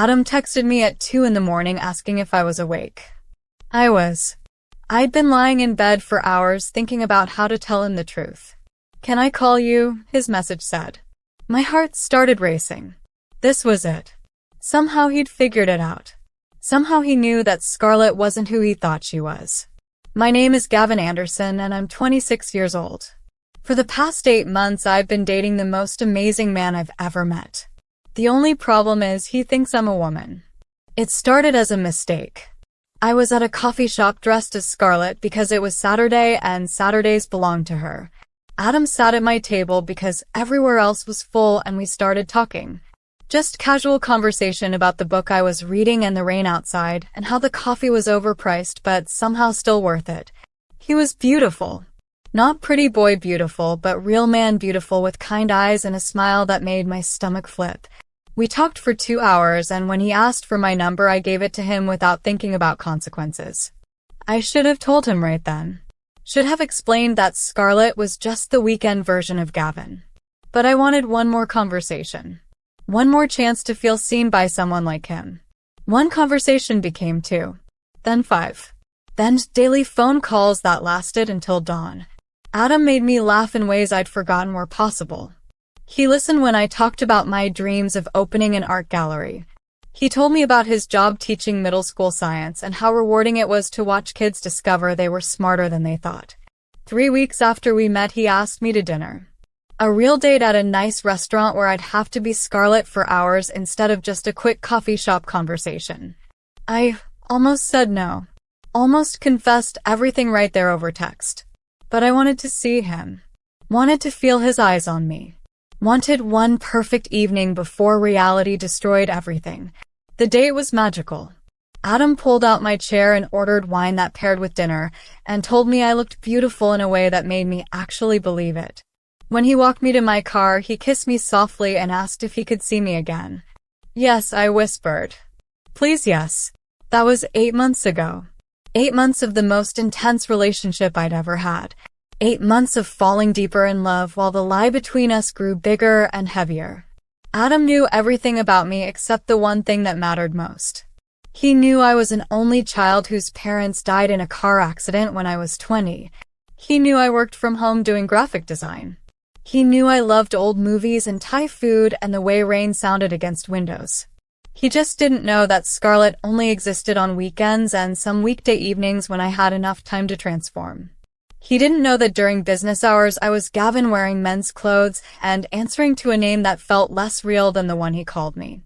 Adam texted me at 2 in the morning asking if I was awake. I was. I'd been lying in bed for hours thinking about how to tell him the truth. "Can I call you?" his message said. My heart started racing. This was it. Somehow he'd figured it out. Somehow he knew that Scarlett wasn't who he thought she was. My name is Gavin Anderson, and I'm 26 years old. For the past 8 months, I've been dating the most amazing man I've ever met. The only problem is he thinks I'm a woman. It started as a mistake. I was at a coffee shop dressed as Scarlett because it was Saturday and Saturdays belonged to her. Adam sat at my table because everywhere else was full and we started talking. Just casual conversation about the book I was reading and the rain outside and how the coffee was overpriced but somehow still worth it. He was beautiful. Not pretty boy beautiful, but real man beautiful with kind eyes and a smile that made my stomach flip. We talked for 2 hours, and when he asked for my number, I gave it to him without thinking about consequences. I should have told him right then. Should have explained that Scarlett was just the weekend version of Gavin. But I wanted one more conversation. One more chance to feel seen by someone like him. One conversation became 2. Then 5. Then daily phone calls that lasted until dawn. Adam made me laugh in ways I'd forgotten were possible. He listened when I talked about my dreams of opening an art gallery. He told me about his job teaching middle school science and how rewarding it was to watch kids discover they were smarter than they thought. 3 weeks after we met, he asked me to dinner. A real date at a nice restaurant where I'd have to be Scarlett for hours instead of just a quick coffee shop conversation. I almost said no. Almost confessed everything right there over text. But I wanted to see him. Wanted to feel his eyes on me. Wanted one perfect evening before reality destroyed everything. The date was magical. Adam pulled out my chair and ordered wine that paired with dinner, and told me I looked beautiful in a way that made me actually believe it. When he walked me to my car, he kissed me softly and asked if he could see me again. "Yes," I whispered. "Please, yes." That was 8 months ago. 8 months of the most intense relationship I'd ever had. 8 months of falling deeper in love while the lie between us grew bigger and heavier. Adam knew everything about me except the one thing that mattered most. He knew I was an only child whose parents died in a car accident when I was 20. He knew I worked from home doing graphic design. He knew I loved old movies and Thai food and the way rain sounded against windows. He just didn't know that Scarlett only existed on weekends and some weekday evenings when I had enough time to transform. He didn't know that during business hours I was Gavin wearing men's clothes and answering to a name that felt less real than the one he called me.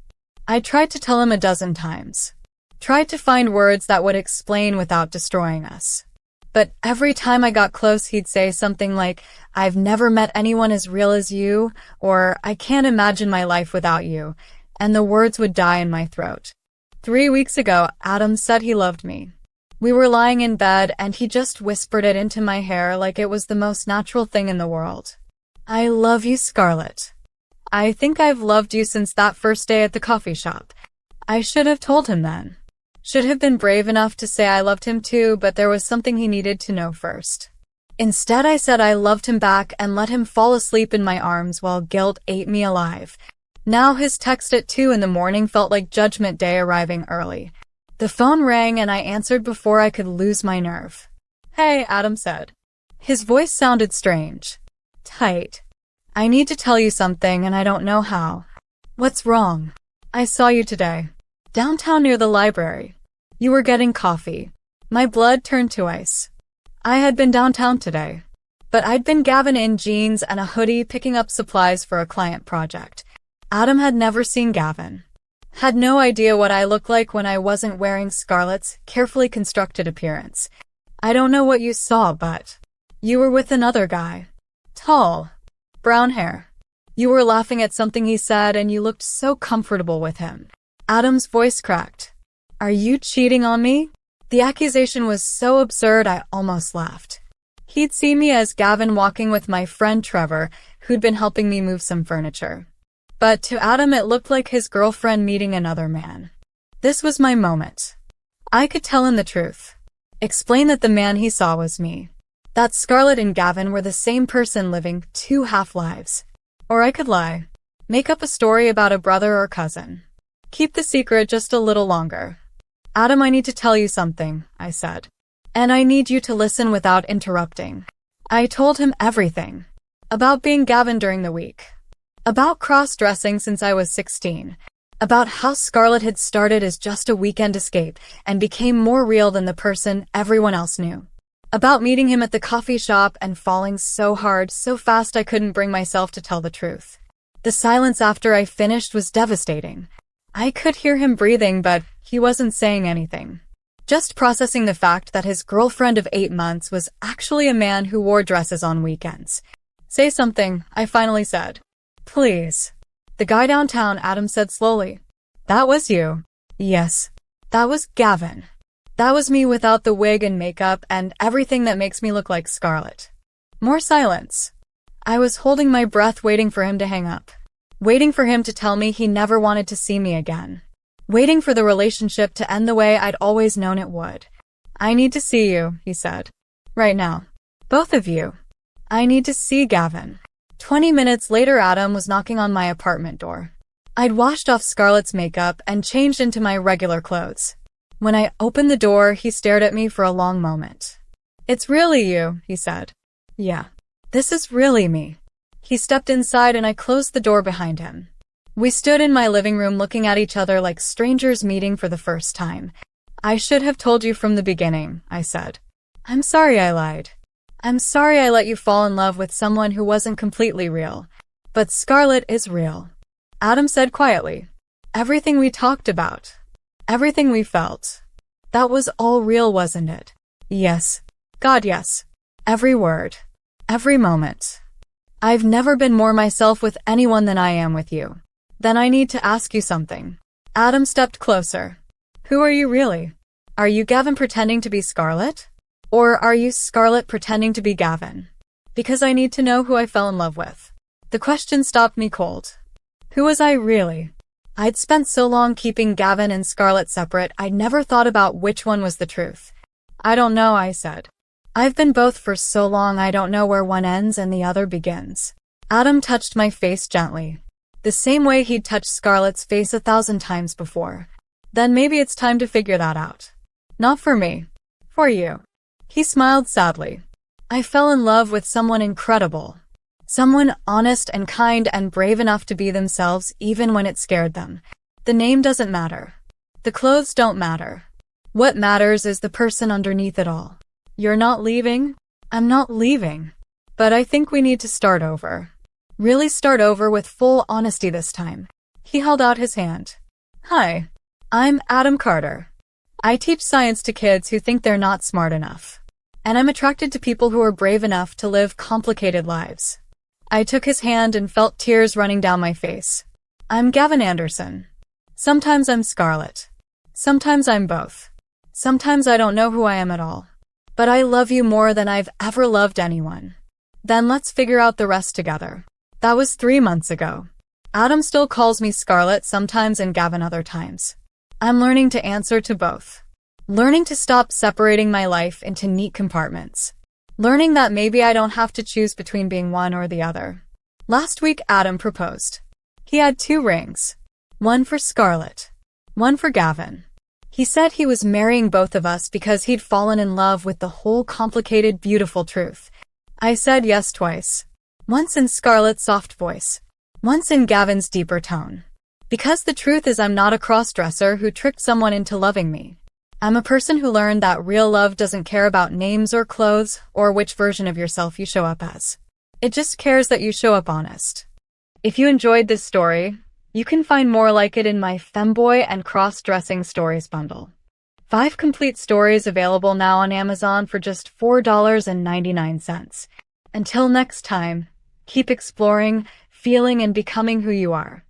I tried to tell him a dozen times. Tried to find words that would explain without destroying us. But every time I got close, he'd say something like, "I've never met anyone as real as you," or "I can't imagine my life without you," and the words would die in my throat. 3 weeks ago, Adam said he loved me. We were lying in bed, and he just whispered it into my hair like it was the most natural thing in the world. "I love you, Scarlett. I think I've loved you since that first day at the coffee shop." I should have told him then. Should have been brave enough to say I loved him too, but there was something he needed to know first. Instead, I said I loved him back and let him fall asleep in my arms while guilt ate me alive. Now his text at 2 in the morning felt like Judgment Day arriving early. The phone rang and I answered before I could lose my nerve. "Hey," Adam said. His voice sounded strange. Tight. "I need to tell you something and I don't know how." "What's wrong?" "I saw you today. Downtown near the library. You were getting coffee." My blood turned to ice. I had been downtown today. But I'd been Gavin in jeans and a hoodie picking up supplies for a client project. Adam had never seen Gavin. Had no idea what I looked like when I wasn't wearing Scarlett's carefully constructed appearance. "I don't know what you saw, but you were with another guy. Tall. Brown hair. You were laughing at something he said and you looked so comfortable with him." Adam's voice cracked. "Are you cheating on me?" The accusation was so absurd I almost laughed. He'd seen me as Gavin walking with my friend Trevor, who'd been helping me move some furniture. But to Adam it looked like his girlfriend meeting another man. This was my moment. I could tell him the truth. Explain that the man he saw was me. That Scarlett and Gavin were the same person living 2 half lives. Or I could lie. Make up a story about a brother or cousin. Keep the secret just a little longer. Adam, I need to tell you something, I said. And I need you to listen without interrupting. I told him everything. About being Gavin during the week. About cross-dressing since I was 16. About how Scarlett had started as just a weekend escape and became more real than the person everyone else knew. About meeting him at the coffee shop and falling so hard, so fast I couldn't bring myself to tell the truth. The silence after I finished was devastating. I could hear him breathing, but he wasn't saying anything. Just processing the fact that his girlfriend of 8 months was actually a man who wore dresses on weekends. Say something, I finally said. Please. The guy downtown, Adam said slowly. That was you. Yes. That was Gavin. That was me without the wig and makeup and everything that makes me look like Scarlett. More silence. I was holding my breath, waiting for him to hang up. Waiting for him to tell me he never wanted to see me again. Waiting for the relationship to end the way I'd always known it would. I need to see you, he said. Right now. Both of you. I need to see Gavin. 20 minutes later, Adam was knocking on my apartment door. I'd washed off Scarlett's makeup and changed into my regular clothes. When I opened the door, he stared at me for a long moment. It's really you, he said. Yeah. This is really me. He stepped inside and I closed the door behind him. We stood in my living room looking at each other like strangers meeting for the first time. I should have told you from the beginning, I said. I'm sorry I lied. I'm sorry I let you fall in love with someone who wasn't completely real. But Scarlett is real. Adam said quietly. Everything we talked about. Everything we felt. That was all real, wasn't it? Yes. God, yes. Every word. Every moment. I've never been more myself with anyone than I am with you. Then I need to ask you something. Adam stepped closer. Who are you really? Are you Gavin pretending to be Scarlett? Or are you Scarlett pretending to be Gavin? Because I need to know who I fell in love with. The question stopped me cold. Who was I really? I'd spent so long keeping Gavin and Scarlett separate, I'd never thought about which one was the truth. I don't know, I said. I've been both for so long I don't know where one ends and the other begins. Adam touched my face gently. The same way he'd touched Scarlett's face 1,000 times before. Then maybe it's time to figure that out. Not for me. For you. He smiled sadly. I fell in love with someone incredible. Someone honest and kind and brave enough to be themselves even when it scared them. The name doesn't matter. The clothes don't matter. What matters is the person underneath it all. You're not leaving? I'm not leaving. But I think we need to start over. Really start over with full honesty this time. He held out his hand. Hi. I'm Adam Carter. I teach science to kids who think they're not smart enough. And I'm attracted to people who are brave enough to live complicated lives. I took his hand and felt tears running down my face. I'm Gavin Anderson. Sometimes I'm Scarlett. Sometimes I'm both. Sometimes I don't know who I am at all. But I love you more than I've ever loved anyone. Then let's figure out the rest together. That was 3 months ago. Adam still calls me Scarlett sometimes and Gavin other times. I'm learning to answer to both. Learning to stop separating my life into neat compartments. Learning that maybe I don't have to choose between being one or the other. Last week, Adam proposed. He had 2 rings. One for Scarlett. One for Gavin. He said he was marrying both of us because he'd fallen in love with the whole complicated, beautiful truth. I said yes twice. Once in Scarlett's soft voice. Once in Gavin's deeper tone. Because the truth is I'm not a crossdresser who tricked someone into loving me. I'm a person who learned that real love doesn't care about names or clothes or which version of yourself you show up as. It just cares that you show up honest. If you enjoyed this story, you can find more like it in my Femboy and Crossdressing Stories bundle. 5 complete stories available now on Amazon for just $4.99. Until next time, keep exploring, feeling, and becoming who you are.